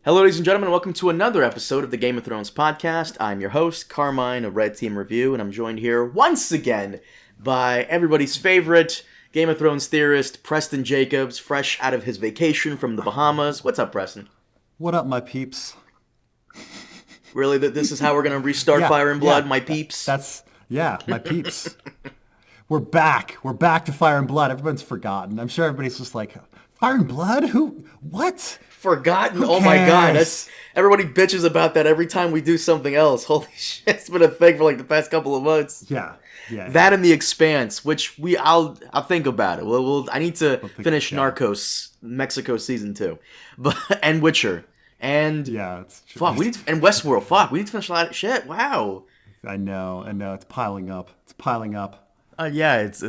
Hello, ladies and gentlemen, welcome to another episode of the Game of Thrones podcast. I'm your host, Carmine of Red Team Review, and I'm joined here once again by everybody's favorite Game of Thrones theorist, Preston Jacobs, fresh out of his vacation from the Bahamas. What's up, Preston? What up, my peeps? Really, this is how we're going to restart Fire and Blood, my peeps? My peeps. We're back. We're back to Fire and Blood. Everyone's forgotten. I'm sure everybody's just like, Fire and Blood? Who? What? Forgotten? Who Oh my god, cares? everybody bitches about that every time we do something else. Holy shit, it's been a thing for like the past couple of months. Yeah. That and The Expanse, which I'll think about it. I need to finish Narcos Mexico season 2, and Witcher, and it's true. fuck, and Westworld. Fuck, we need to finish a lot of shit. Wow. I know. It's piling up. It's piling up. Guys,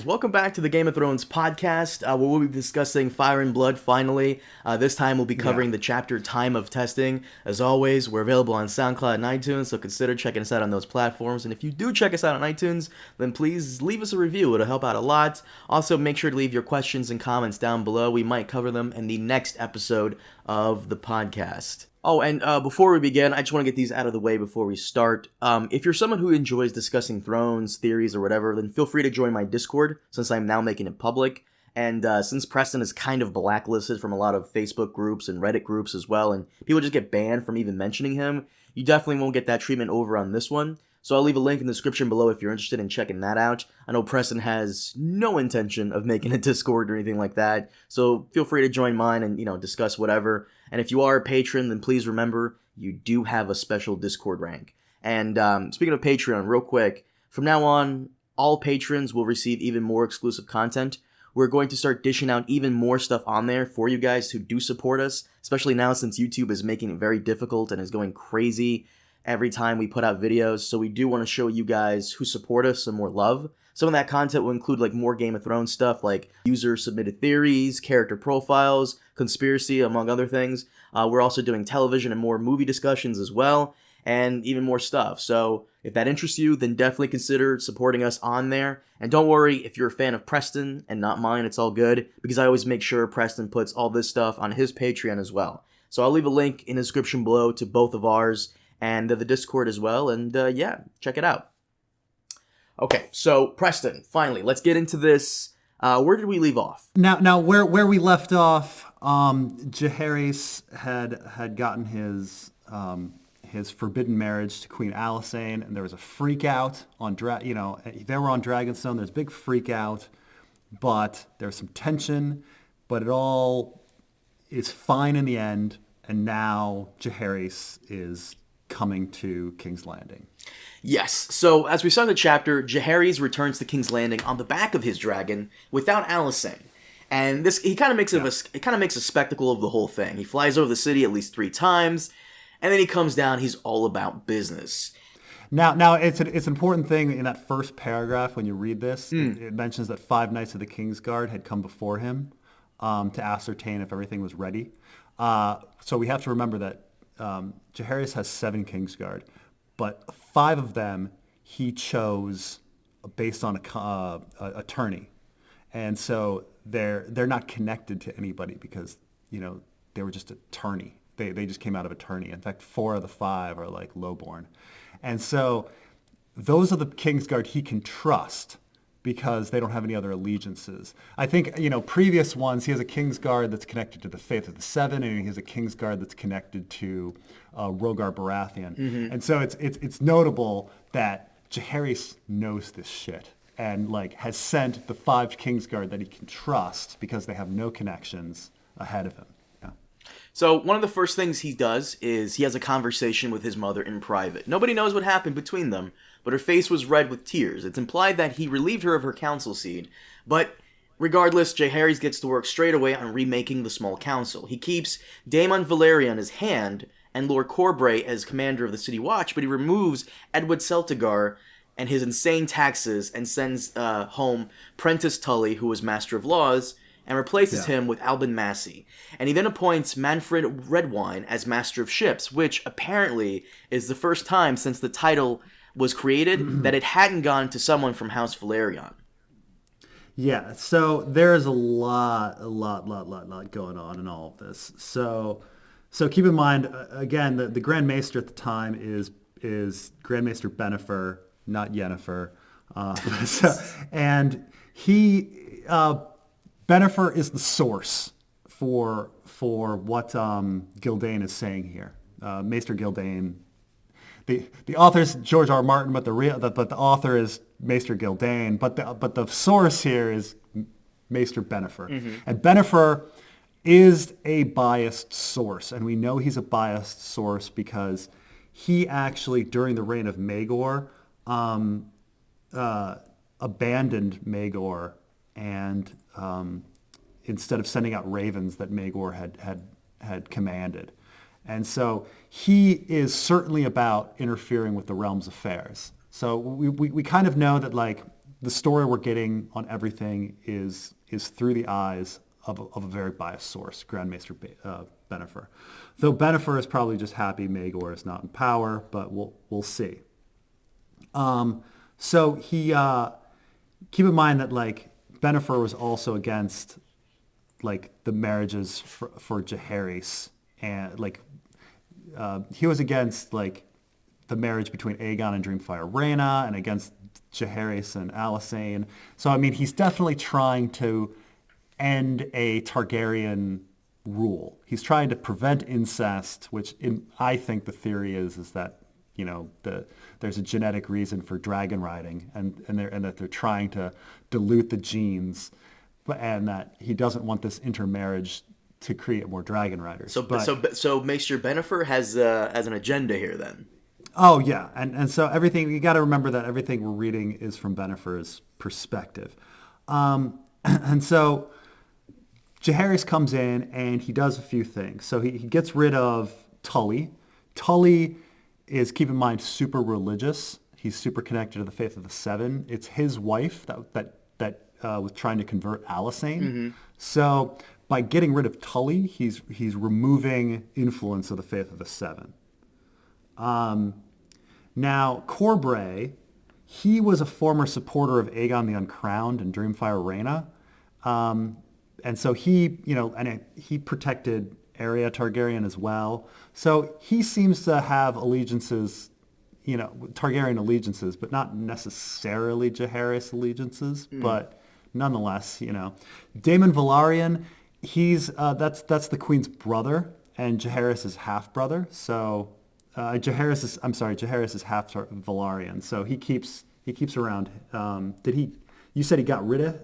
welcome back to the Game of Thrones podcast, where we'll be discussing Fire and Blood finally. This time we'll be covering the chapter Time of Testing. As always, we're available on SoundCloud and iTunes, so consider checking us out on those platforms. And if you do check us out on iTunes, then please leave us a review. It'll help out a lot. Also, make sure to leave your questions and comments down below. We might cover them in the next episode of the podcast. Oh, and before we begin, I just want to get these out of the way before we start. If you're someone who enjoys discussing Thrones, theories, or whatever, then feel free to join my Discord, since I'm now making it public. And since Preston is kind of blacklisted from a lot of Facebook groups and Reddit groups as well, and people just get banned from even mentioning him, you definitely won't get that treatment over on this one. So I'll leave a link in the description below if you're interested in checking that out. I know Preston has no intention of making a Discord or anything like that, so feel free to join mine and, discuss whatever. And if you are a patron, then please remember, you do have a special Discord rank. And speaking of Patreon, real quick, from now on, all patrons will receive even more exclusive content. We're going to start dishing out even more stuff on there for you guys who do support us, especially now since YouTube is making it very difficult and is going crazy every time we put out videos. So we do want to show you guys who support us some more love. Some of that content will include like more Game of Thrones stuff, like user-submitted theories, character profiles, conspiracy, among other things. We're also doing television and more movie discussions as well, and even more stuff. So if that interests you, then definitely consider supporting us on there. And don't worry, if you're a fan of Preston and not mine, it's all good, because I always make sure Preston puts all this stuff on his Patreon as well. So I'll leave a link in the description below to both of ours and the Discord as well, and check it out. Okay, so Preston, finally, let's get into this. Where did we leave off? Now, where we left off, Jaehaerys had gotten his forbidden marriage to Queen Alysanne, and there was a freak out on they were on Dragonstone. There's a big freak out, but there's some tension, but it all is fine in the end, and now Jaehaerys is coming to King's Landing. Yes, so as we saw in the chapter, Jaehaerys returns to King's Landing on the back of his dragon without Alysanne. And he kind of makes a spectacle of the whole thing. He flies over the city at least 3 times, and then he comes down. He's all about business. Now it's an important thing in that first paragraph when you read this. It mentions that 5 knights of the King's Guard had come before him to ascertain if everything was ready. So we have to remember that Jaehaerys has 7 Kingsguard, but 5 of them he chose based on a tourney, and so they're not connected to anybody because they were just a tourney. They just came out of a tourney. In fact, 4 of the 5 are like lowborn, and so those are the Kingsguard he can trust because they don't have any other allegiances. I think, previous ones, he has a Kingsguard that's connected to the Faith of the Seven, and he has a Kingsguard that's connected to Rogar Baratheon. Mm-hmm. And so it's notable that Jaehaerys knows this shit and has sent the 5 Kingsguard that he can trust because they have no connections ahead of him. Yeah. So one of the first things he does is he has a conversation with his mother in private. Nobody knows what happened between them, but her face was red with tears. It's implied that he relieved her of her council seat, but regardless, Jaehaerys gets to work straight away on remaking the small council. He keeps Daemon Valerian as hand and Lord Corbray as commander of the City Watch, but he removes Edward Celtigar and his insane taxes and sends home Prentice Tully, who was Master of Laws, and replaces him with Albin Massey. And he then appoints Manfred Redwine as Master of Ships, which apparently is the first time since the title was created that it hadn't gone to someone from House Valerian. Yeah, so there's a lot going on in all of this. So keep in mind, again, the Grand Maester at the time is Grand Maester Bennifer, not Yennefer. And Bennifer is the source for what Gildain is saying here. Maester Gildain. The author is George R.R. Martin, but the author is Maester Gildain. But the source here is Maester Bennifer, and Bennifer is a biased source, and we know he's a biased source because he actually, during the reign of Maegor, abandoned Maegor, and instead of sending out ravens that Maegor had commanded. And so he is certainly about interfering with the realm's affairs. So we kind of know that like the story we're getting on everything is through the eyes of a very biased source, Grand Maester Bennifer. Though Bennifer is probably just happy Maegor is not in power, but we'll see. So he keep in mind that like Bennifer was also against like the marriages for Jaehaerys, and like he was against like the marriage between Aegon and Dreamfire Rhaena, and against Jaehaerys and Alysanne. So I mean, he's definitely trying to end a Targaryen rule. He's trying to prevent incest, which I think the theory is that there's a genetic reason for dragon riding, and that they're trying to dilute the genes, and that he doesn't want this intermarriage to create more dragon riders. So Maester Bennifer has an agenda here then. Oh yeah, and so everything, you got to remember that everything we're reading is from Bennifer's perspective, and so Jaehaerys comes in and he does a few things. So he gets rid of Tully. Tully is, keep in mind, super religious. He's super connected to the faith of the Seven. It's his wife that was trying to convert Alysanne. Mm-hmm. So by getting rid of Tully, he's removing influence of the faith of the Seven. Now, Corbray, he was a former supporter of Aegon the Uncrowned and Dreamfire Rhaena. And so he protected Arya Targaryen as well. So he seems to have allegiances, Targaryen allegiances, but not necessarily Jaehaerys allegiances. But nonetheless, Daemon Velaryon, that's the queen's brother, and Jaehaerys is half brother. So Jaehaerys is half Velaryon. So he keeps around. You said he got rid of?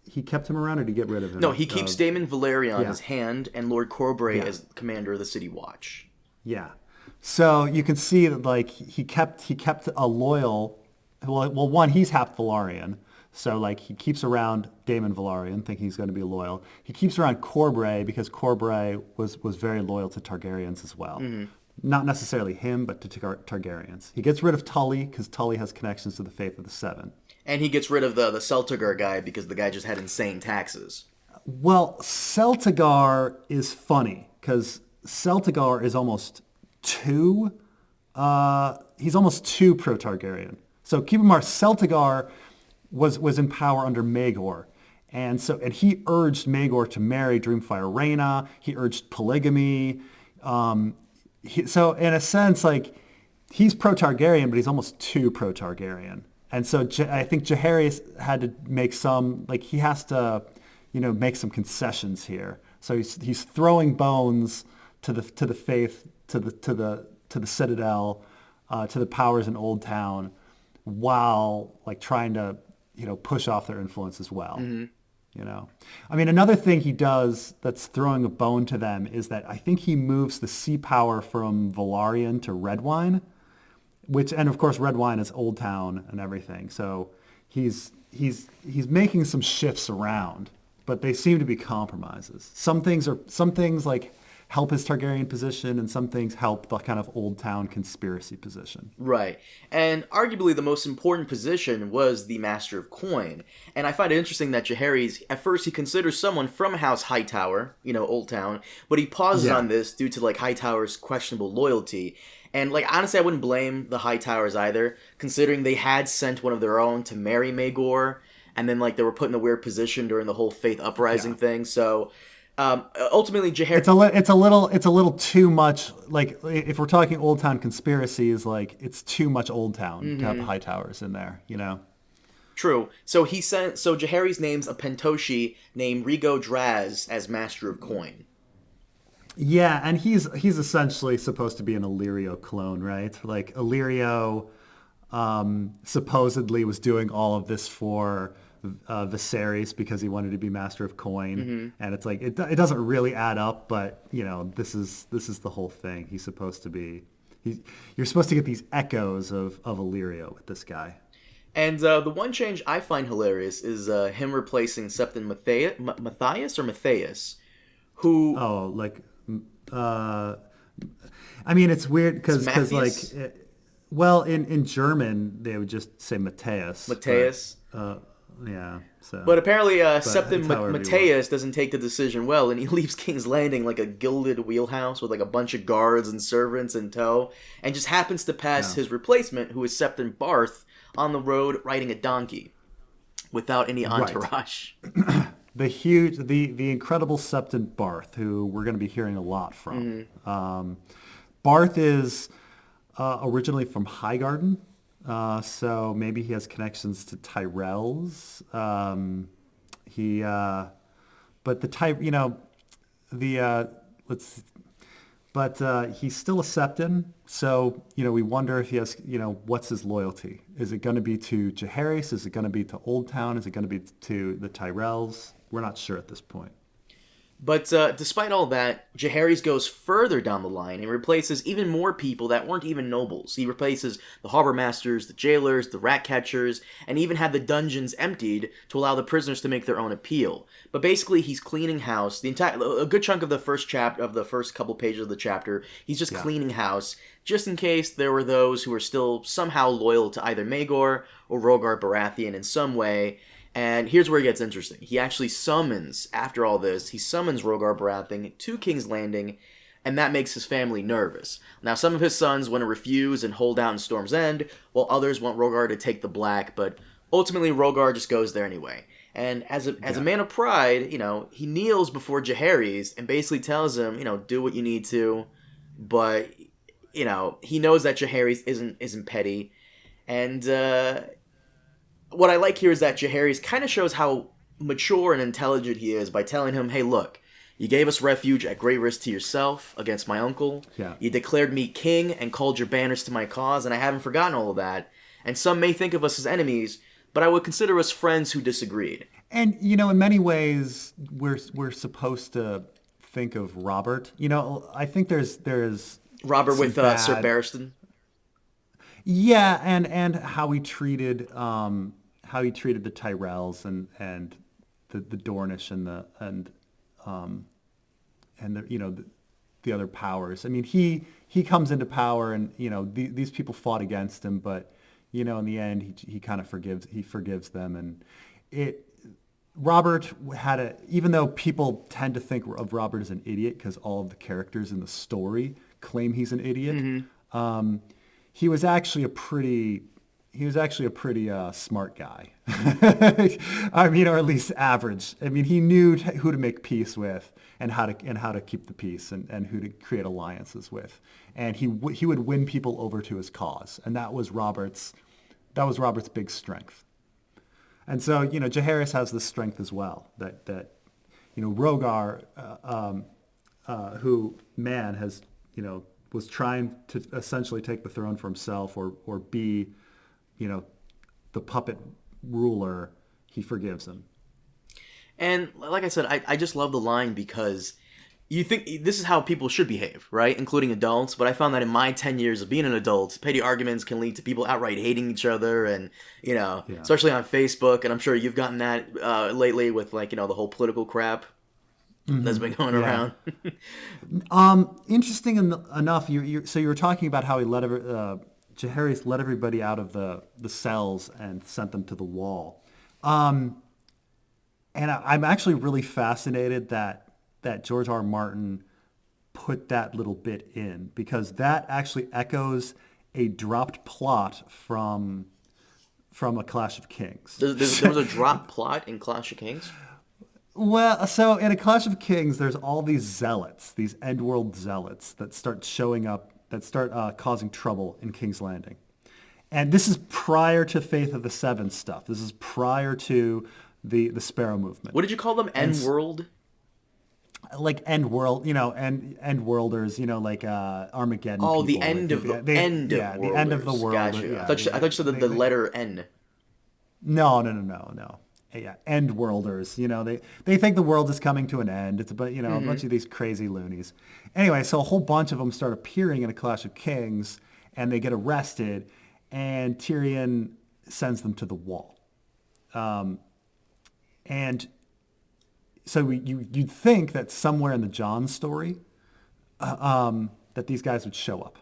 He kept him around, or did he get rid of him? No, he keeps Daemon Velaryon as hand and Lord Corbray as commander of the City Watch. Yeah. So you can see that like he kept a loyal. Well, one, he's half Velaryon, so like he keeps around Daemon Velaryon, thinking he's going to be loyal. He keeps around Corbray because Corbray was very loyal to Targaryens as well. Mm-hmm. Not necessarily him, but to Targaryens. He gets rid of Tully because Tully has connections to the faith of the Seven. And he gets rid of the Celtigar guy because the guy just had insane taxes. Well, Celtigar is funny because Celtigar is almost too pro-Targaryen. So keep in mind, Celtigar was in power under Maegor. And he urged Maegor to marry Dreamfire Rhaena. He urged polygamy. So in a sense, like, he's pro-Targaryen, but he's almost too pro-Targaryen. And so I think Jaehaerys had to make he has to, make some concessions here. So he's throwing bones to the faith, to the Citadel, to the powers in Old Town, while like trying to, push off their influence as well. Mm-hmm. I mean, another thing he does that's throwing a bone to them is that I think he moves the sea power from Velaryon to Redwyne. And of course, Redwyne is Old Town and everything. So he's making some shifts around, but they seem to be compromises. Some things like help his Targaryen position, and some things help the kind of Old Town conspiracy position. Right. And arguably the most important position was the Master of Coin. And I find it interesting that Jaehaerys, at first he considers someone from House Hightower, Old Town, but he pauses on this due to like Hightower's questionable loyalty. And, like, honestly, I wouldn't blame the Hightowers either, considering they had sent one of their own to marry Maegor, and then like they were put in a weird position during the whole Faith Uprising thing. So ultimately, Jaehaerys. It's a little too much. Like if we're talking Old Town conspiracies, like it's too much Old Town to have the High Towers in there. You know. True. So Jaehaerys names a Pentoshi named Rigo Draz as Master of Coin. Yeah, and he's essentially supposed to be an Illyrio clone, right? Like Illyrio supposedly was doing all of this for Viserys because he wanted to be Master of Coin, and it's like it doesn't really add up, but you know this is the whole thing. He's supposed to be. You're supposed to get these echoes of Illyrio with this guy. And the one change I find hilarious is him replacing Septon Matthias, who... Oh, like... I mean, it's weird because like... well, in German, they would just say Matthias. Matthias. Yeah. So. But apparently Septon Matthias doesn't take the decision well, and he leaves King's Landing like a gilded wheelhouse with like a bunch of guards and servants in tow, and just happens to pass his replacement, who is Septon Barth, on the road riding a donkey without any entourage. Right. the incredible Septon Barth, who we're going to be hearing a lot from. Barth is originally from Highgarden, so maybe he has connections to Tyrells. But he's still a Septon, so, you know, we wonder if he has, you know, what's his loyalty? Is it going to be to Jaehaerys? Is it going to be to Old Town? Is it going to be to the Tyrells? We're not sure at this point. But despite all that, Jaehaerys goes further down the line and replaces even more people that weren't even nobles. He replaces the harbor masters, the jailers, the rat catchers, and even had the dungeons emptied to allow the prisoners to make their own appeal. But basically, he's cleaning house. A good chunk of the first couple pages of the chapter, he's just cleaning house, just in case there were those who were still somehow loyal to either Maegor or Rogar Baratheon in some way. And here's where it gets interesting. He actually summons, after all this, Rogar Baratheon to King's Landing, and that makes his family nervous. Now, some of his sons want to refuse and hold out in Storm's End, while others want Rogar to take the black, but ultimately Rogar just goes there anyway. And as a man of pride, you know, he kneels before Jaehaerys and basically tells him, you know, do what you need to, but, you know, he knows that Jaehaerys isn't petty, and, what I like here is that Jaehaerys kind of shows how mature and intelligent he is by telling him, hey, look, you gave us refuge at great risk to yourself against my uncle. Yeah. You declared me king and called your banners to my cause, and I haven't forgotten all of that. And some may think of us as enemies, but I would consider us friends who disagreed. And, you know, in many ways, we're supposed to think of Robert. You know, I think there's Robert with Sir Barristan. Yeah, and how he treated the Tyrells and the Dornish and the you know the other powers. I mean, he comes into power, and you know these people fought against him, but you know in the end he kind of forgives them, and Robert even though people tend to think of Robert as an idiot because all of the characters in the story claim he's an idiot. He was actually a pretty smart guy. I mean, or at least average. I mean, he knew who to make peace with and how to keep the peace and who to create alliances with. And he would win people over to his cause, and that was Robert's big strength. And so, you know, Jaehaerys has this strength as well that you know Rogar, who has, you know, was trying to essentially take the throne for himself or be, you know, the puppet ruler, he forgives him. And like I said, I just love the line because you think this is how people should behave, right? Including adults. But I found that in my 10 years of being an adult, petty arguments can lead to people outright hating each other and, you know, especially on Facebook. And I'm sure you've gotten that lately with, like, you know, the whole political crap that's been going around. Interesting enough, so you were talking about how he Jaehaerys let everybody out of the cells and sent them to the wall. And I'm actually really fascinated that George R.R. Martin put that little bit in, because that actually echoes a dropped plot from from A Clash of Kings. There was a drop plot in Clash of Kings? Well, so in A Clash of Kings, there's all these zealots, these Endworld zealots that start showing up, that start causing trouble in King's Landing. And this is prior to Faith of the Seven stuff. This is prior to the Sparrow movement. What did you call them? Endworld? Like Endworld, Endworlders, like Armageddon. Oh, people. the end of the end of the end of the world. Gotcha. Yeah, I thought you said the letter N. No. Yeah, Endworlders. They think the world is coming to an end. It's about a bunch of these crazy loonies. Anyway, so a whole bunch of them start appearing in A Clash of Kings, and they get arrested, and Tyrion sends them to the wall. And so you'd think that somewhere in the Jon story, that these guys would show up,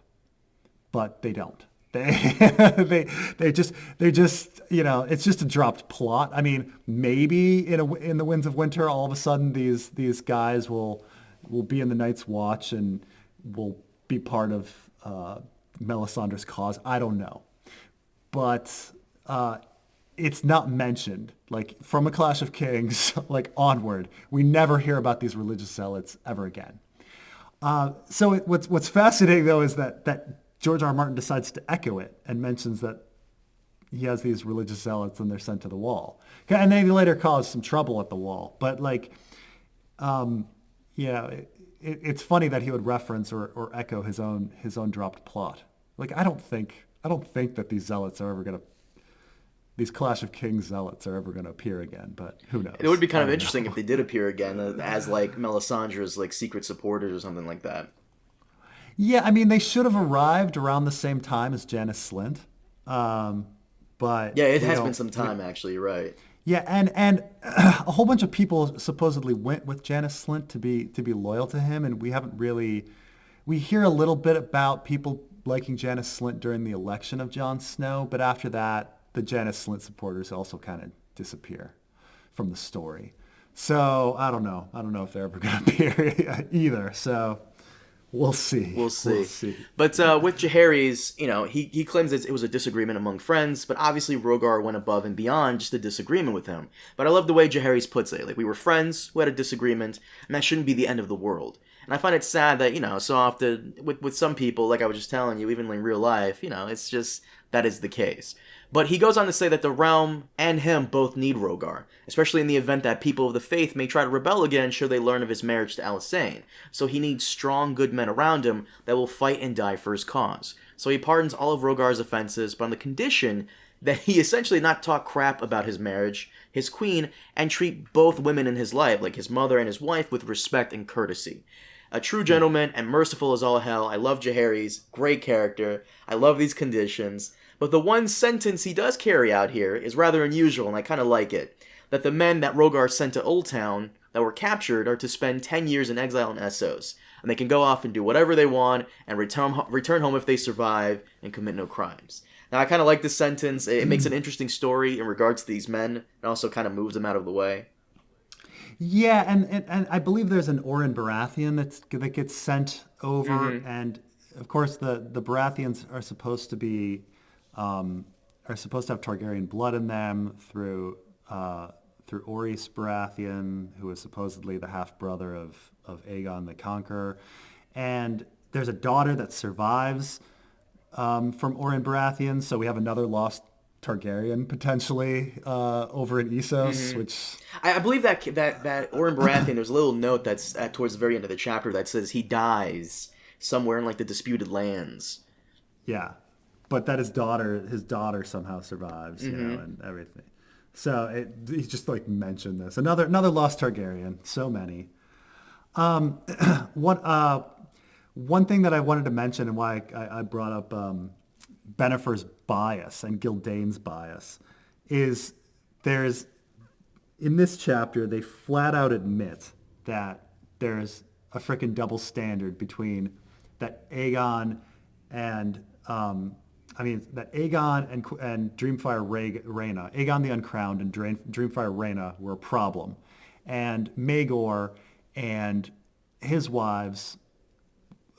but they don't. They just it's just a dropped plot. I mean, maybe in the Winds of Winter, all of a sudden these guys will be in the Night's Watch and will be part of Melisandre's cause. I don't know, but it's not mentioned. Like from A Clash of Kings, like onward, we never hear about these religious zealots ever again. So what's fascinating though is that George R.R. Martin decides to echo it and mentions that he has these religious zealots and they're sent to the wall. And then he later caused some trouble at the wall. But it's funny that he would reference or echo his own dropped plot. Like I don't think that these zealots are ever gonna. These Clash of Kings zealots are ever going to appear again, but who knows? It would be kind of interesting if they did appear again as like Melisandre's like secret supporters or something like that. Yeah, I mean they should have arrived around the same time as Janis Slint, but yeah, it has been some time actually. You're right. Yeah, and a whole bunch of people supposedly went with Janis Slint to be loyal to him, and we haven't really. We hear a little bit about people liking Janis Slint during the election of Jon Snow, but after that. The Janis Slint supporters also kind of disappear from the story. So I don't know. I don't know if they're ever going to appear either. So we'll see. We'll see. But with Jaehaerys, he claims that it was a disagreement among friends, but obviously Rogar went above and beyond just a disagreement with him. But I love the way Jaehaerys puts it. Like, we were friends who had a disagreement, and that shouldn't be the end of the world. And I find it sad that, so often with some people, like I was just telling you, even in real life, it's just that is the case. But he goes on to say that the realm and him both need Rogar, especially in the event that people of the faith may try to rebel again should they learn of his marriage to Alysanne. So he needs strong, good men around him that will fight and die for his cause. So he pardons all of Rogar's offenses, but on the condition that he essentially not talk crap about his marriage, his queen, and treat both women in his life, like his mother and his wife, with respect and courtesy. A true gentleman and merciful as all hell. I love Jaehaerys. Great character. I love these conditions. But the one sentence he does carry out here is rather unusual, and I kind of like it. That the men that Rogar sent to Old Town that were captured are to spend 10 years in exile in Essos. And they can go off and do whatever they want and return home if they survive and commit no crimes. Now, I kind of like this sentence. It makes an interesting story in regards to these men and also kind of moves them out of the way. Yeah, and I believe there's an Oren Baratheon that gets sent over. Mm-hmm. And, of course, the Baratheons are supposed to be... are supposed to have Targaryen blood in them through Orys Baratheon, who is supposedly the half-brother of Aegon the Conqueror. And there's a daughter that survives from Oren Baratheon, so we have another lost Targaryen potentially over in Essos, mm-hmm. which... I believe that Oren Baratheon, there's a little note that's towards the very end of the chapter that says he dies somewhere in like the Disputed Lands. Yeah. But that his daughter somehow survives, mm-hmm. And everything. So he just like mentioned this. Another lost Targaryen. So many. One thing that I wanted to mention and why I brought up Bennifer's bias and Gildane's bias is in this chapter they flat out admit that there's a freaking double standard between that Aegon and that Aegon and Dreamfire Rhaena, Aegon the Uncrowned and Dreamfire Rhaena were a problem. And Maegor and his wives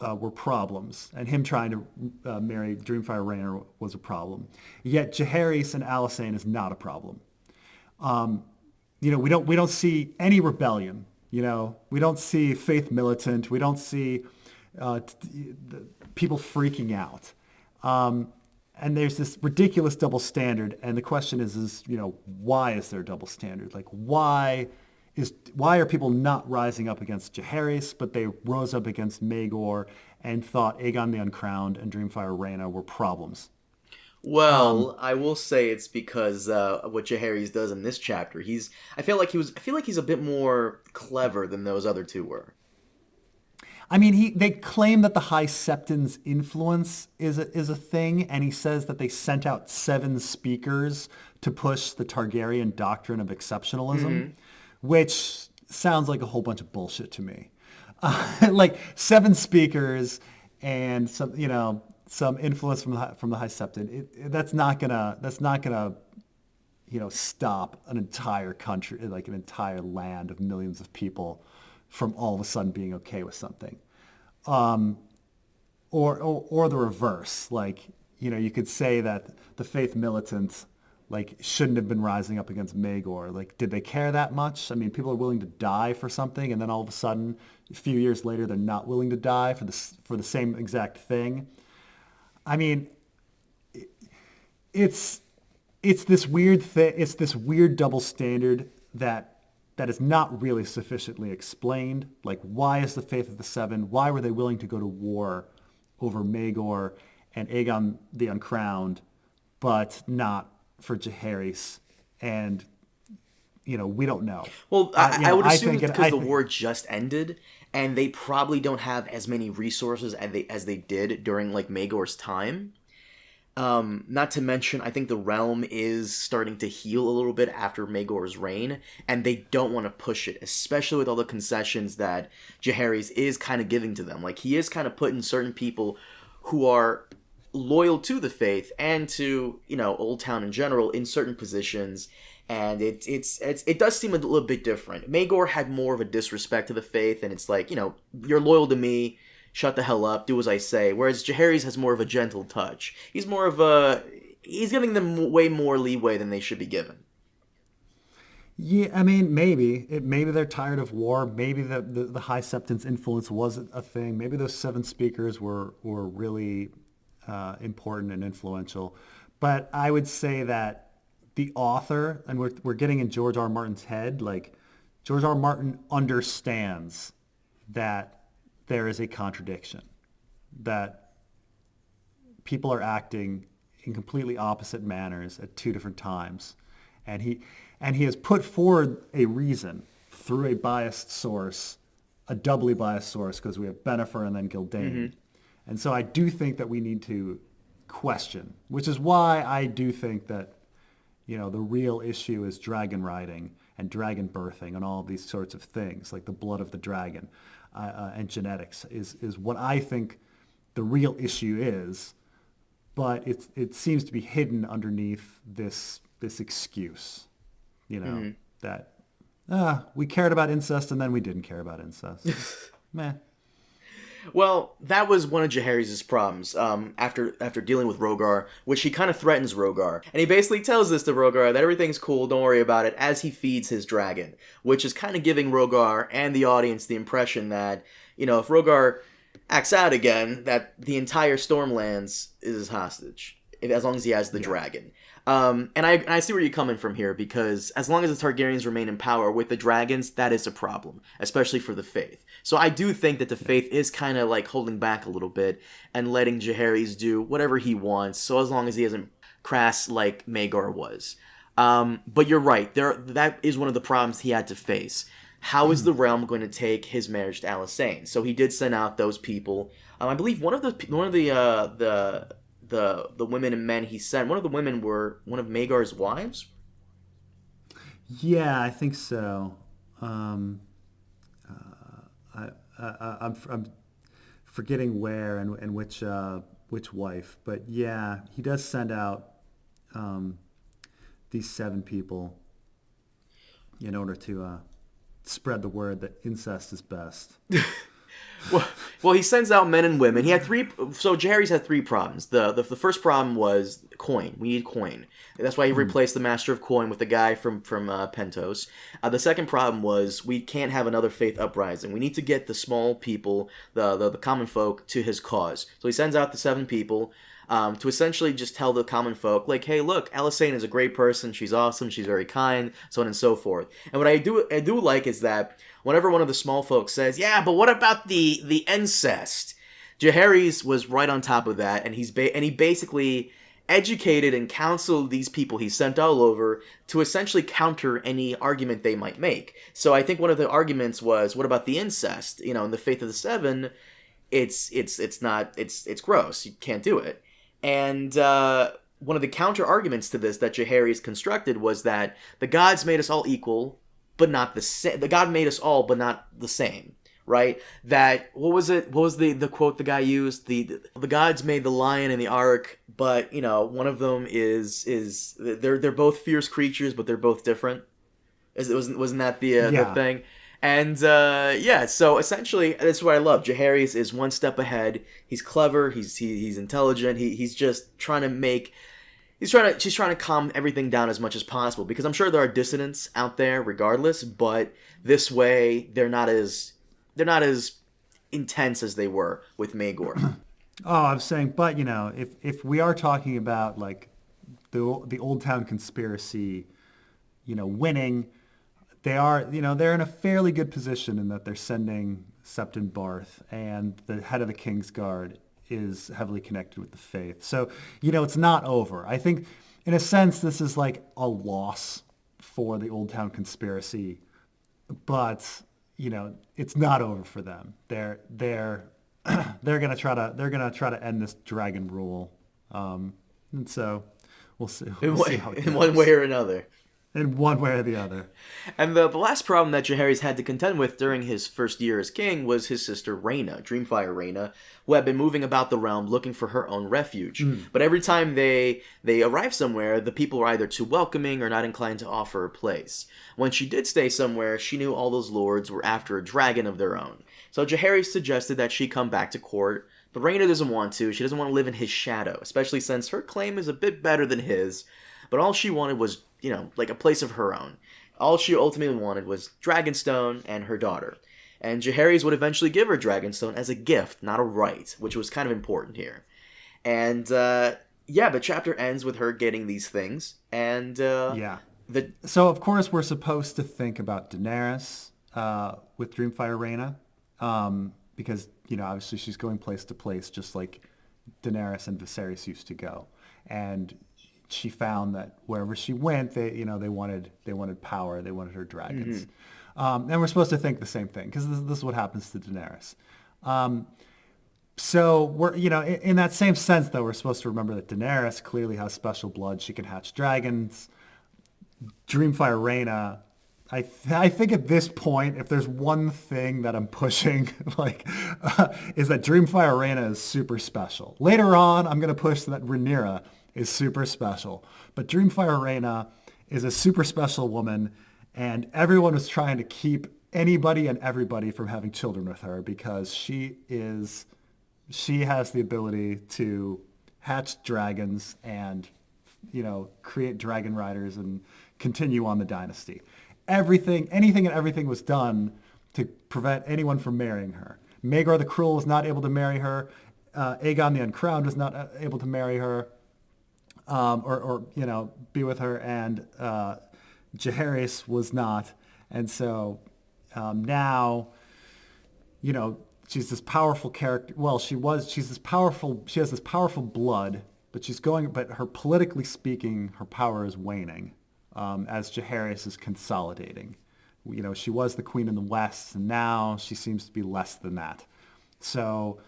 were problems, and him trying to marry Dreamfire Rhaena was a problem. Yet Jaehaerys and Alysanne is not a problem. We don't see any rebellion. We don't see faith militant. We don't see people freaking out. And there's this ridiculous double standard. And the question is, why is there a double standard? Like, why are people not rising up against Jaehaerys, but they rose up against Maegor and thought Aegon the Uncrowned and Dreamfire Rhaena were problems? Well, I will say it's because what Jaehaerys does in this chapter. I feel like he's a bit more clever than those other two were. I mean, they claim that the High Septon's influence is a thing, and he says that they sent out 7 speakers to push the Targaryen doctrine of exceptionalism, which sounds like a whole bunch of bullshit to me. Like 7 speakers and some influence from the High Septon. That's not gonna stop an entire country, like an entire land of millions of people, from all of a sudden being okay with something, or the reverse. Like, you could say that the faith militants shouldn't have been rising up against Maegor. Like, did they care that much? I mean, people are willing to die for something, and then all of a sudden, a few years later, they're not willing to die for the same exact thing. I mean, it's this weird thing. It's this weird double standard that is not really sufficiently explained. Like, why is the Faith of the Seven? Why were they willing to go to war over Maegor and Aegon the Uncrowned, but not for Jaehaerys? And we don't know. Well, I would assume it's because the war just ended, and they probably don't have as many resources as they did during Maegor's time. Not to mention, I think the realm is starting to heal a little bit after Maegor's reign, and they don't want to push it, especially with all the concessions that Jaehaerys is kind of giving to them. Like, he is kind of putting certain people who are loyal to the faith and to, Old Town in general in certain positions, and it does seem a little bit different. Maegor had more of a disrespect to the faith, and it's like, you're loyal to me, shut the hell up, do as I say. Whereas Jaehaerys has more of a gentle touch. He's giving them way more leeway than they should be given. Yeah, I mean, maybe they're tired of war. Maybe the High Septon's influence wasn't a thing. Maybe those 7 speakers were really important and influential. But I would say that the author, and we're getting in George R. Martin's head, like, George R. Martin understands that there is a contradiction, that people are acting in completely opposite manners at 2 different times. And he has put forward a reason through a biased source, a doubly biased source, because we have Bennifer and then Gildane. And so I do think that we need to question, which is why I do think that, the real issue is dragon riding and dragon birthing and all of these sorts of things, like the blood of the dragon. And genetics is what I think the real issue is, but it seems to be hidden underneath this excuse, that we cared about incest and then we didn't care about incest. Meh. Well, that was one of Jaehaerys' problems after dealing with Rogar, which he kind of threatens Rogar. And he basically tells this to Rogar that everything's cool, don't worry about it, as he feeds his dragon, which is kind of giving Rogar and the audience the impression that, if Rogar acts out again, that the entire Stormlands is his hostage, as long as he has the dragon. And I see where you're coming from here, because as long as the Targaryens remain in power with the dragons, that is a problem, especially for the Faith. So I do think that the Faith is kind of holding back a little bit and letting Jaehaerys do whatever he wants, so as long as he isn't crass like Maegor was. But you're right, that is one of the problems he had to face. How is the realm going to take his marriage to Alysanne? So he did send out those people. I believe one of the women and men he sent, one of the women were one of Maegor's wives? Yeah, I think so. I'm forgetting where and which wife, but yeah, he does send out these 7 people in order to spread the word that incest is best. Well, he sends out men and women. He had three. So Jaehaerys had three problems. The first problem was coin. We need coin. That's why he replaced the Master of Coin with the guy from Pentos. The second problem was we can't have another faith uprising. We need to get the small people, the common folk, to his cause. So he sends out the 7 people. To essentially just tell the common folk, like, hey, look, Alysanne is a great person, she's awesome, she's very kind, so on and so forth. And what I do like is that whenever one of the small folk says, yeah, but what about the incest? Jaehaerys was right on top of that, and he basically educated and counseled these people he sent all over to essentially counter any argument they might make. So I think one of the arguments was, what about the incest? You know, in the Faith of the Seven, it's gross, you can't do it. And one of the counter arguments to this that Jaehaerys constructed was that the gods made us all equal, but not the same. The god made us all, but not the same, right? That what was it? What was the quote the guy used? The gods made the lion and the ark, but you know one of them is they're both fierce creatures, but they're both different. Wasn't that the thing? And so essentially, that's what I love. Jaehaerys is one step ahead. He's clever. He's intelligent. He's just trying to she's trying to calm everything down as much as possible, because I'm sure there are dissidents out there, regardless. But this way, they're not as intense as they were with Maegor. Oh, I'm saying, but you know, if we are talking about like the Old Town conspiracy, you know, winning. They're in a fairly good position in that they're sending Septon Barth, and the head of the Kingsguard is heavily connected with the faith. So, you know, it's not over. I think, in a sense, this is like a loss for the Old Town conspiracy, but you know, it's not over for them. They're gonna try to end this dragon rule, and so we'll see. How it goes. In one way or another. In one way or the other. And the last problem that Jaehaerys had to contend with during his first year as king was his sister Rhaena, Dreamfire Rhaena, who had been moving about the realm looking for her own refuge. But every time they arrived somewhere, the people were either too welcoming or not inclined to offer a place. When she did stay somewhere, she knew all those lords were after a dragon of their own. So Jaehaerys suggested that she come back to court, but Rhaena doesn't want to. She doesn't want to live in his shadow, especially since her claim is a bit better than his. But all she wanted was, you know, like a place of her own. All she ultimately wanted was Dragonstone and her daughter. And Jaehaerys would eventually give her Dragonstone as a gift, not a right, which was kind of important here. And, the chapter ends with her getting these things. And, So, of course, we're supposed to think about Daenerys with Dreamfire Rhaena, because, you know, obviously she's going place to place just like Daenerys and Viserys used to go. And she found that wherever she went, they wanted power, they wanted her dragons, and we're supposed to think the same thing because this is what happens to Daenerys. So we're, you know, in that same sense though, we're supposed to remember that Daenerys clearly has special blood; she can hatch dragons. Dreamfire Rhaena, I think at this point, if there's one thing that I'm pushing, is that Dreamfire Rhaena is super special. Later on, I'm going to push that Rhaenyra is super special. But Dreamfire Rhaena is a super special woman, and everyone was trying to keep anybody and everybody from having children with her because she has the ability to hatch dragons and, you know, create dragon riders and continue on the dynasty. Anything and everything was done to prevent anyone from marrying her. Maegor the Cruel was not able to marry her. Aegon the Uncrowned was not able to marry her. Or you know, be with her, and Jaehaerys was not, and so now, you know, she's this powerful character. Well, she has this powerful blood, but her politically speaking, her power is waning as Jaehaerys is consolidating. You know, she was the queen in the West, and now she seems to be less than that. So,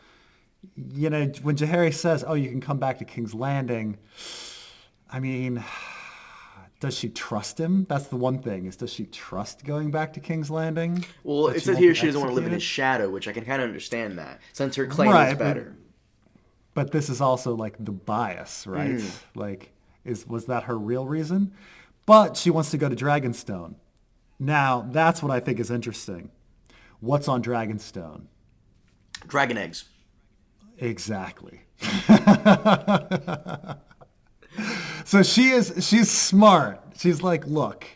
you know, when Jaehaerys says, "Oh, you can come back to King's Landing," I mean, does she trust him? That's the one thing, is does she trust going back to King's Landing? Well, it says here she doesn't want to live in his shadow, which I can kind of understand that, since her claim is better. But this is also like the bias, right? Was that her real reason? But she wants to go to Dragonstone. Now, that's what I think is interesting. What's on Dragonstone? Dragon eggs. Exactly. So she's smart. She's like, look,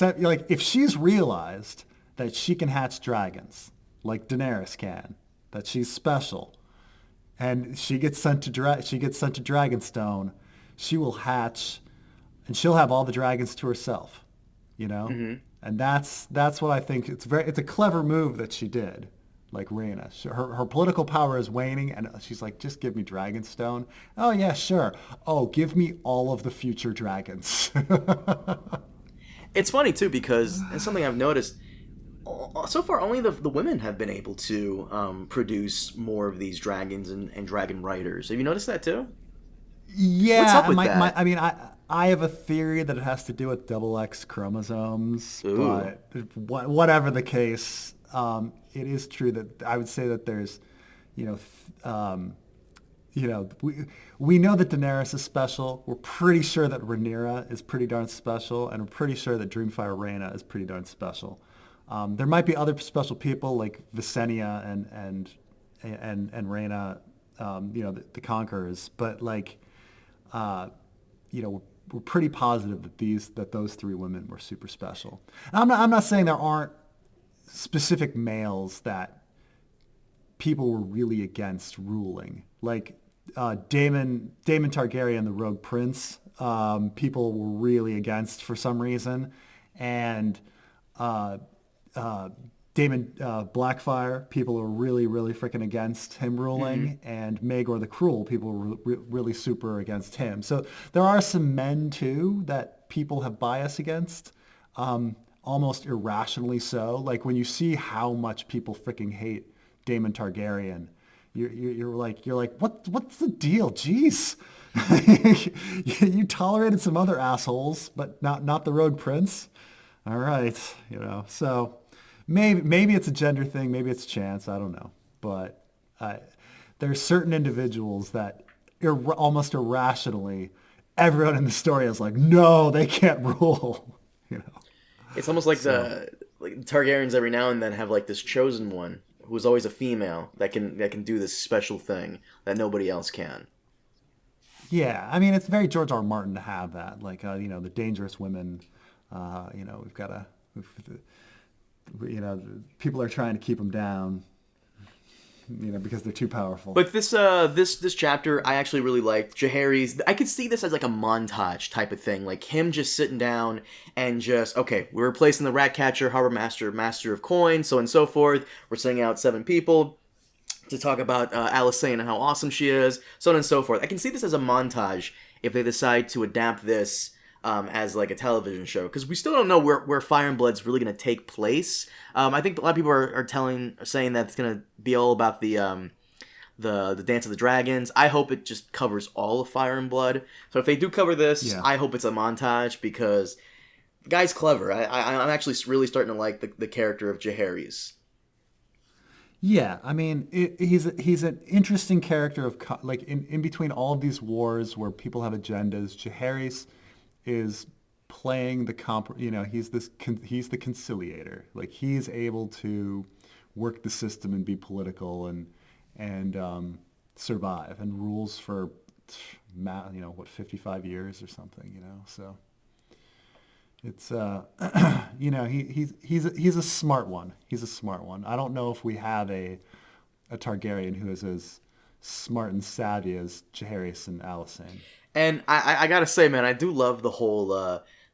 like if she's realized that she can hatch dragons, like Daenerys can, that she's special, and she gets sent to Dragonstone, she will hatch, and she'll have all the dragons to herself, you know. Mm-hmm. And that's what I think. It's a clever move that she did. Like Rhaena, her political power is waning, and she's like, just give me Dragonstone. Oh yeah, sure. Oh, give me all of the future dragons. It's funny too because it's something I've noticed. So far, only the women have been able to produce more of these dragons and dragon riders. Have you noticed that too? Yeah, What's up with that? I mean, I have a theory that it has to do with double X chromosomes, Ooh. but whatever the case, it is true that I would say that there's, you know, we know that Daenerys is special. We're pretty sure that Rhaenyra is pretty darn special, and we're pretty sure that Dreamfire Rhaena is pretty darn special. There might be other special people like Visenya and Rhaena, the Conquerors, but like, we're pretty positive that those three women were super special. And I'm not saying there aren't specific males that people were really against ruling, like Daemon Targaryen, the Rogue Prince. People were really against for some reason, and Daemon Blackfire, people were really, really freaking against him ruling, and Maegor the Cruel, people were really super against him. So there are some men too that people have bias against, almost irrationally so. Like when you see how much people freaking hate Daemon Targaryen, you're like, what's the deal? Jeez. You tolerated some other assholes, but not the Rogue Prince. All right, so maybe it's a gender thing, maybe it's chance, I don't know. But there's certain individuals that almost irrationally, everyone in the story is like, no, they can't rule. It's almost like like Targaryens every now and then have like this chosen one who's always a female that can do this special thing that nobody else can. Yeah, I mean, it's very George R.R. Martin to have that. Like, the dangerous women. People are trying to keep them down, because they're too powerful. But this chapter I actually really liked. Jaehaerys, I could see this as like a montage type of thing, like him just sitting down and just, okay, we're replacing the Ratcatcher, Harbor Master, Master of Coin, so on and so forth. We're sending out 7 people to talk about Alicent and how awesome she is, so on and so forth. I can see this as a montage if they decide to adapt this as like a television show, because we still don't know where Fire and Blood's really going to take place. I think a lot of people are saying that it's going to be all about the Dance of the Dragons. I hope it just covers all of Fire and Blood. So if they do cover this, yeah. I hope it's a montage, because the guy's clever. I'm actually really starting to like the character of Jaehaerys. Yeah, I mean, he's an interesting character of like in between all of these wars where people have agendas. Jaehaerys is playing he's the conciliator. Like, he's able to work the system and be political and survive, and rules for 55 years or something, so it's he's a smart one. He's a smart one. I don't know if we have a Targaryen who is as smart and savvy as Jaehaerys and Alicent. And I gotta say, man, I do love the whole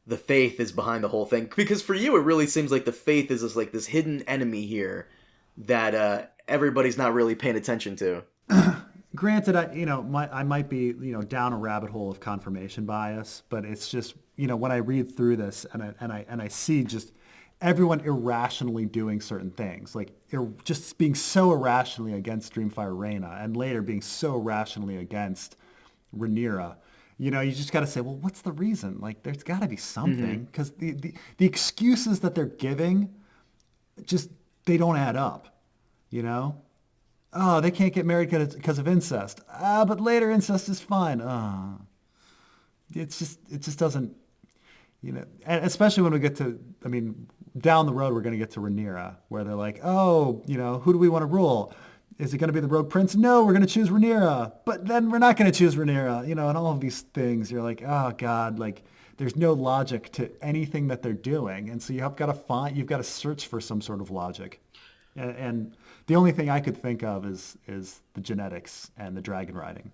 the faith is behind the whole thing, because for you it really seems like the faith is just like this hidden enemy here that everybody's not really paying attention to. Granted, I might be down a rabbit hole of confirmation bias, but it's just when I read through this and I see just everyone irrationally doing certain things, like just being so irrationally against Dreamfire Rhaena, and later being so irrationally against Rhaenyra. You just got to say, well, what's the reason? Like, there's got to be something, because the excuses that they're giving just, they don't add up. Oh, they can't get married because of incest. But later incest is fine. It just doesn't, and especially when we get to, down the road, we're going to get to Rhaenyra, where they're like, oh, who do we want to rule? Is it going to be the Rogue Prince? No, we're going to choose Rhaenyra. But then we're not going to choose Rhaenyra. And all of these things, you're like, oh God, like there's no logic to anything that they're doing. And so you've got to search for some sort of logic. And the only thing I could think of is the genetics and the dragon riding.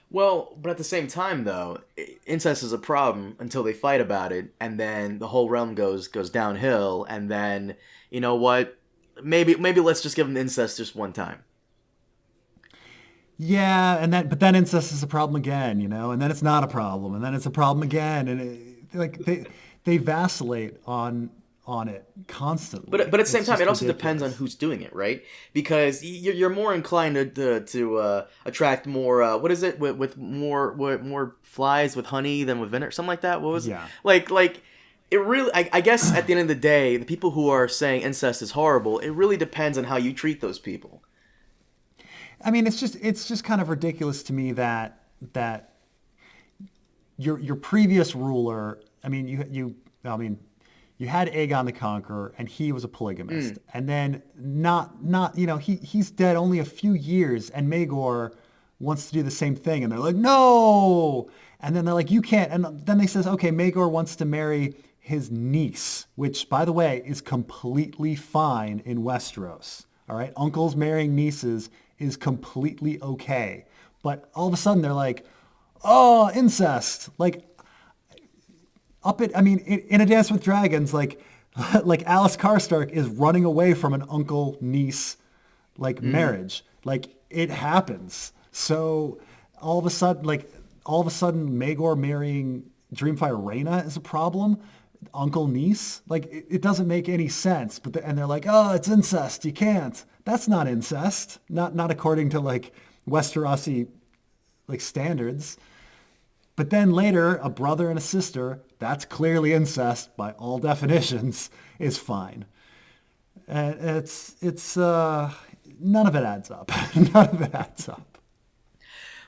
Well, but at the same time, though, incest is a problem until they fight about it, and then the whole realm goes downhill, and then, you know what? Maybe let's just give them incest just one time. Yeah, but then incest is a problem again, and then it's not a problem, and then it's a problem again, and they vacillate on it constantly. But at the same time, it also depends on who's doing it, right? Because you're more inclined to attract more what is it with more flies with honey than with vinegar, something like that. What was it? Like it really? I guess at the end of the day, the people who are saying incest is horrible, it really depends on how you treat those people. I mean, it's just kind of ridiculous to me that your previous ruler. I mean, you had Aegon the Conqueror, and he was a polygamist, and then he's dead only a few years, and Maegor wants to do the same thing, and they're like, no, and then they're like, you can't, and then they says, okay, Maegor wants to marry his niece, which, by the way, is completely fine in Westeros. All right, uncles marrying nieces is completely okay. But all of a sudden they're like, oh, incest. Like, in A Dance with Dragons, like Alice Karstark is running away from an uncle-niece, marriage. Like, it happens. So all of a sudden Maegor marrying Dreamfire Rhaena is a problem. Uncle-niece, it doesn't make any sense. And they're like, oh, it's incest. You can't. That's not incest. Not according to Westerosi standards. But then later, a brother and a sister, that's clearly incest by all definitions, is fine. And it's none of it adds up. None of it adds up.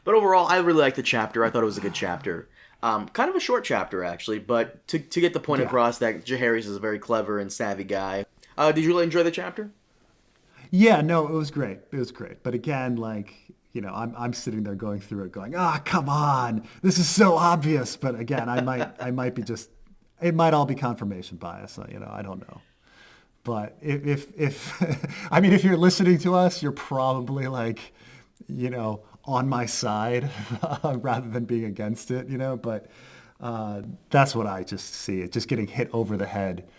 But overall, I really liked the chapter. I thought it was a good chapter. Kind of a short chapter, actually, but to get the point across that Jaehaerys is a very clever and savvy guy. Did you really enjoy the chapter? Yeah, no, it was great. It was great. But again, I'm sitting there going through it going, come on, this is so obvious. But again, I might be just, it might all be confirmation bias. I don't know. But if if you're listening to us, you're probably on my side rather than being against it, but that's what I just see. It just getting hit over the head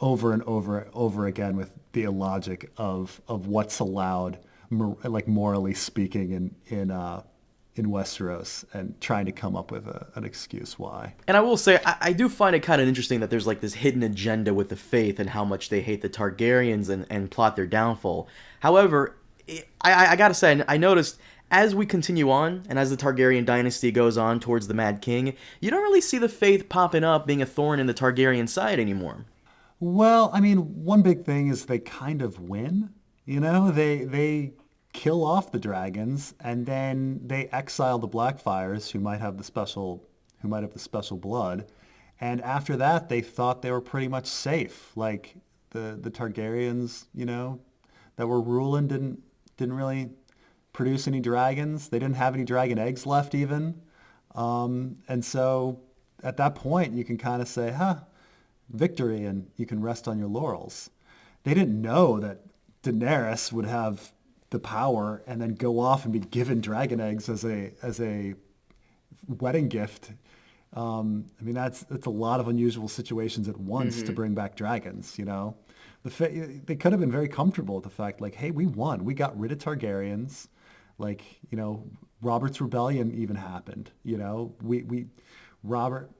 over and over again with the illogic of what's allowed, morally speaking, in Westeros, and trying to come up with an excuse why. And I will say, I do find it kind of interesting that there's this hidden agenda with the faith and how much they hate the Targaryens and plot their downfall. However, I gotta say, I noticed as we continue on, and as the Targaryen dynasty goes on towards the Mad King, you don't really see the faith popping up being a thorn in the Targaryen side anymore. Well, one big thing is they kind of win. They kill off the dragons, and then they exile the Blackfyres, who might have the special blood. And after that, they thought they were pretty much safe. The Targaryens, that were ruling didn't really produce any dragons. They didn't have any dragon eggs left even. And so at that point, you can kind of say, victory, and you can rest on your laurels. They didn't know that Daenerys would have the power and then go off and be given dragon eggs as a wedding gift. That's a lot of unusual situations at once to bring back dragons, They could have been very comfortable with the fact, hey, we won. We got rid of Targaryens. Robert's Rebellion even happened. Robert,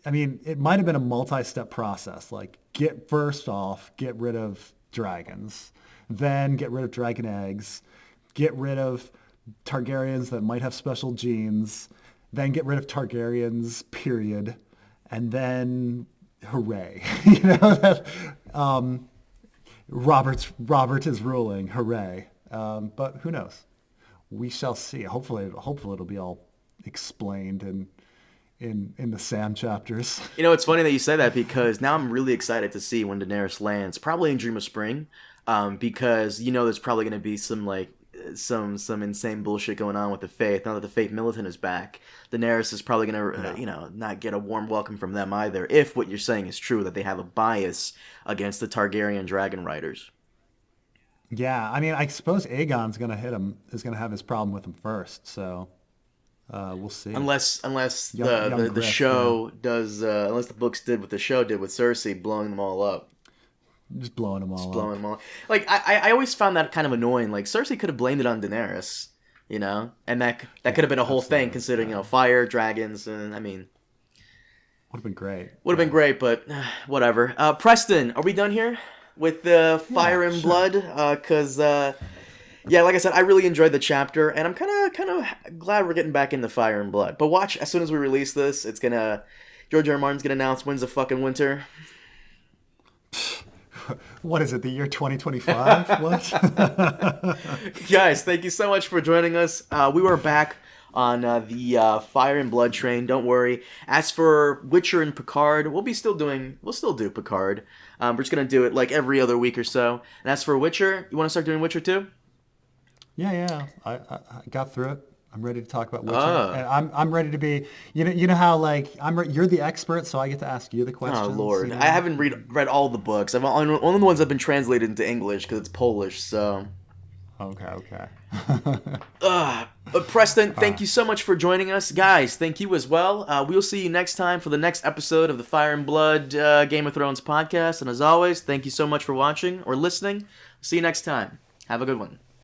it might have been a multi-step process. Get rid of dragons, then get rid of dragon eggs, get rid of Targaryens that might have special genes, then get rid of Targaryens, period, and then hooray. Robert is ruling, hooray. But who knows? We shall see. Hopefully it'll be all explained in the Sam chapters. It's funny that you say that, because now I'm really excited to see when Daenerys lands, probably in Dream of Spring, because there's probably going to be some some insane bullshit going on with the Faith. Now that the Faith militant is back, Daenerys is probably gonna not get a warm welcome from them either. If what you're saying is true, that they have a bias against the Targaryen dragon riders. Yeah, I mean, I suppose Aegon's gonna hit him. Is gonna have his problem with him first. So we'll see. Unless Young the show does, unless the books did what the show did with Cersei, blowing them all up. Just blowing them all up. Like, I always found that kind of annoying. Like, Cersei could have blamed it on Daenerys, and that could have been a whole thing, considering, fire, dragons, and, I mean... Would have been great. Would have been great, but whatever. Preston, are we done here with the Fire and Blood? Because, yeah, like I said, I really enjoyed the chapter, and I'm kind of glad we're getting back into Fire and Blood. But watch, as soon as we release this, it's gonna... George R.R. Martin's gonna announce when's the fucking winter. What is it, the year 2025? What? Guys, thank you so much for joining us. We were back on the Fire and Blood train. Don't worry. As for Witcher and Picard, we'll still do Picard. We're just going to do it like every other week or so. And as for Witcher, you want to start doing Witcher too? Yeah. I got through it. I'm ready to talk about Witcher, and I'm ready to be. You know how like you're the expert, so I get to ask you the questions. Oh Lord, I haven't read all the books. Only the ones have been translated into English because it's Polish. So. Okay. But Preston, thank you so much for joining us, guys. Thank you as well. We'll see you next time for the next episode of the Fire and Blood Game of Thrones podcast. And as always, thank you so much for watching or listening. See you next time. Have a good one.